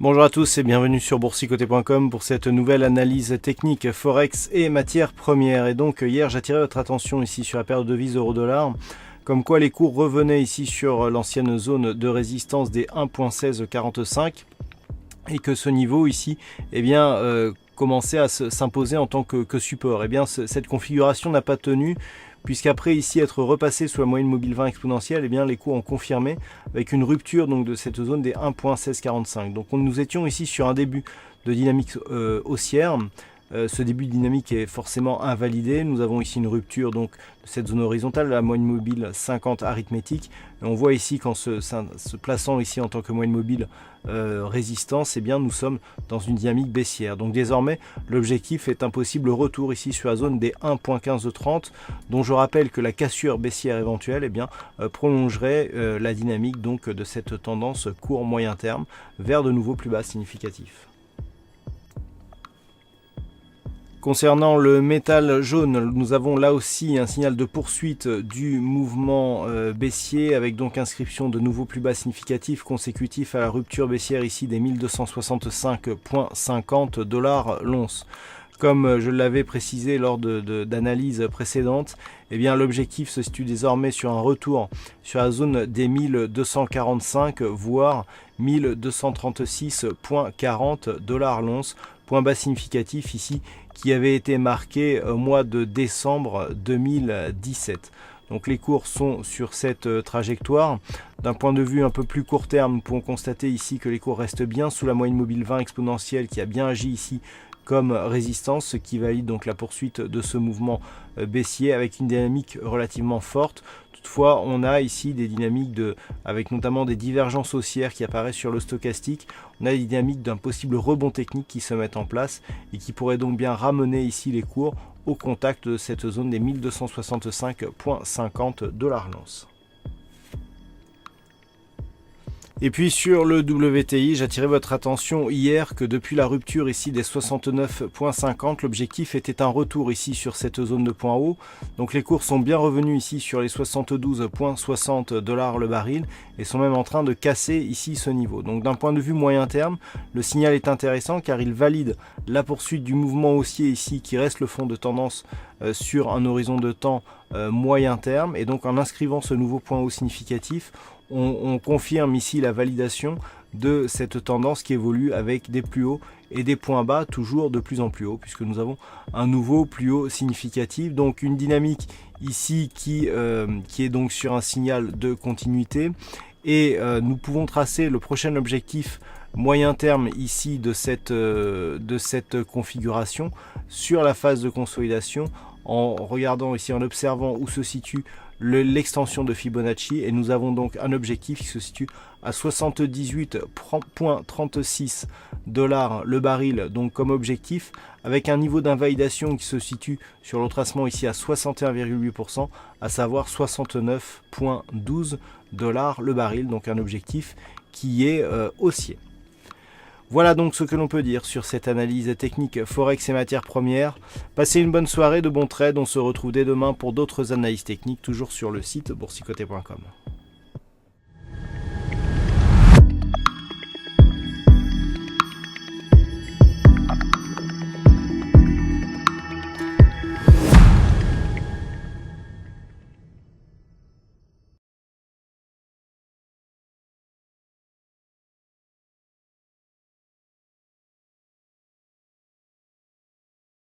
Bonjour à tous et bienvenue sur boursicoté.com pour cette nouvelle analyse technique Forex et matières premières. Et donc hier j'attirais votre attention ici sur la paire de devises euro-dollar, comme quoi les cours revenaient ici sur l'ancienne zone de résistance des 1.1645 et que ce niveau ici commençait à s'imposer en tant que support. Et bien cette configuration n'a pas tenu, puisqu'après ici être repassé sous la moyenne mobile 20 exponentielle, et bien les cours ont confirmé avec une rupture donc de cette zone des 1.1645. Donc nous étions ici sur un début de dynamique haussière. Ce début de dynamique est forcément invalidé. Nous avons ici une rupture donc de cette zone horizontale, la moyenne mobile 50 arithmétique. Et on voit ici qu'en se plaçant ici en tant que moyenne mobile résistance, eh bien nous sommes dans une dynamique baissière. Donc désormais l'objectif est un possible retour ici sur la zone des 1.1530, dont je rappelle que la cassure baissière éventuelle prolongerait la dynamique donc de cette tendance court moyen terme vers de nouveaux plus bas significatifs. Concernant le métal jaune, nous avons là aussi un signal de poursuite du mouvement baissier avec donc inscription de nouveaux plus bas significatifs consécutifs à la rupture baissière ici des 1265,50 $ l'once. Comme je l'avais précisé lors d'analyses précédentes, eh bien l'objectif se situe désormais sur un retour sur la zone des 1245 voire 1236,40 $ l'once. Point bas significatif ici qui avait été marqué au mois de décembre 2017. Donc les cours sont sur cette trajectoire. D'un point de vue un peu plus court terme, nous pouvons constater ici que les cours restent bien sous la moyenne mobile 20 exponentielle qui a bien agi ici comme résistance, ce qui valide donc la poursuite de ce mouvement baissier avec une dynamique relativement forte. Toutefois, on a ici des dynamiques avec notamment des divergences haussières qui apparaissent sur le stochastique. On a des dynamiques d'un possible rebond technique qui se mettent en place et qui pourraient donc bien ramener ici les cours au contact de cette zone des 1265,50 $ l'once. Et puis sur le WTI, j'attirais votre attention hier que depuis la rupture ici des 69,50, l'objectif était un retour ici sur cette zone de point haut. Donc les cours sont bien revenus ici sur les 72,60 $ le baril et sont même en train de casser ici ce niveau. Donc d'un point de vue moyen terme, le signal est intéressant car il valide la poursuite du mouvement haussier ici qui reste le fond de tendance sur un horizon de temps moyen terme. Et donc en inscrivant ce nouveau point haut significatif, on confirme ici la validation de cette tendance qui évolue avec des plus hauts et des points bas toujours de plus en plus haut, puisque nous avons un nouveau plus haut significatif. Donc une dynamique ici qui est donc sur un signal de continuité et nous pouvons tracer le prochain objectif moyen terme ici de cette configuration sur la phase de consolidation en regardant ici, en observant où se situe l'extension de Fibonacci, et nous avons donc un objectif qui se situe à 78,36 $ le baril, donc comme objectif, avec un niveau d'invalidation qui se situe sur le retracement ici à 61,8%, à savoir 69,12 $ le baril, donc un objectif qui est haussier. Voilà donc ce que l'on peut dire sur cette analyse technique Forex et matières premières. Passez une bonne soirée, de bons trades. On se retrouve dès demain pour d'autres analyses techniques, toujours sur le site boursicoté.com.